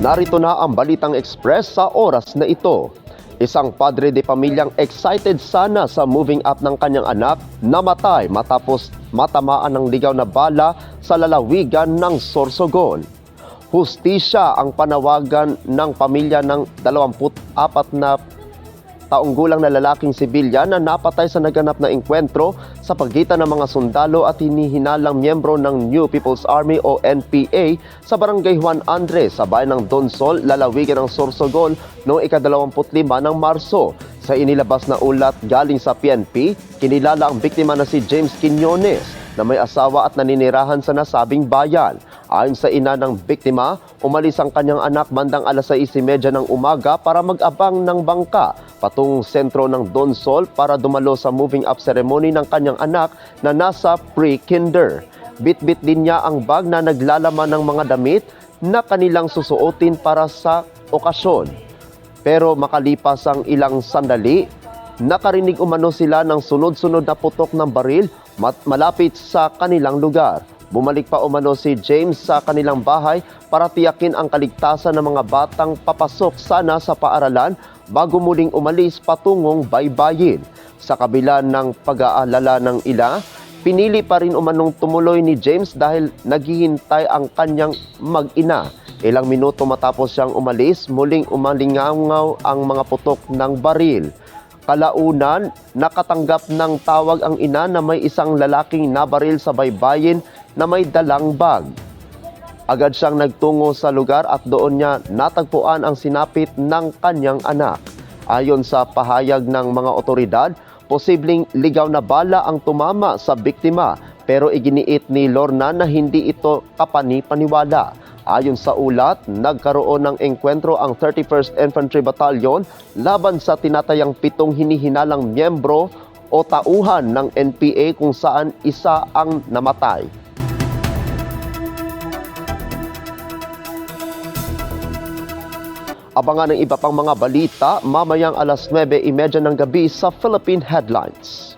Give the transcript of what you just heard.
Narito na ang Balitang Express sa oras na ito. Isang padre de pamilyang excited sana sa moving up ng kanyang anak namatay matapos matamaan ng ligaw na bala sa lalawigan ng Sorsogon. Hustisya ang panawagan ng pamilya ng 24 na taong gulang na lalaking sibilyan na napatay sa naganap na engkwentro sa pagitan ng mga sundalo at hinihinalang miyembro ng New People's Army o NPA sa Barangay Juan Andres sa bayan ng Donsol, lalawigan ng Sorsogon noong ika-25 ng Marso. Sa inilabas na ulat galing sa PNP, kinilala ang biktima na si James Quiñones na may asawa at naninirahan sa nasabing bayan. Ayon sa ina ng biktima, umalis ang kanyang anak bandang 6:30 ng umaga para mag-abang ng bangka patungong sentro ng Donsol para dumalo sa moving up ceremony ng kanyang anak na nasa pre-kinder. Bit-bit din niya ang bag na naglalaman ng mga damit na kanilang susuotin para sa okasyon. Pero makalipas ang ilang sandali, nakarinig umano sila ng sunod-sunod na putok ng baril malapit sa kanilang lugar. Bumalik pa umano si James sa kanilang bahay para tiyakin ang kaligtasan ng mga batang papasok sana sa paaralan bago muling umalis patungong baybayin. Sa kabila ng pag-aalala ng ila, pinili pa rin umanong tumuloy ni James dahil naghihintay ang kanyang mag-ina. Ilang minuto matapos siyang umalis, muling umalingaw ang mga putok ng baril. Kalaunan, nakatanggap ng tawag ang ina na may isang lalaking nabaril sa baybayin na may dalang bag. Agad siyang nagtungo sa lugar at doon niya natagpuan ang sinapit ng kanyang anak. Ayon sa pahayag ng mga otoridad, posibleng ligaw na bala ang tumama sa biktima pero iginiit ni Lorna na hindi ito kapani-paniwala. Ayon sa ulat, nagkaroon ng engkwentro ang 31st Infantry Battalion laban sa tinatayang 7 hinihinalang miyembro o tauhan ng NPA kung saan isa ang namatay. Abangan ang iba pang mga balita mamayang 9:30 ng gabi sa Philippine Headlines.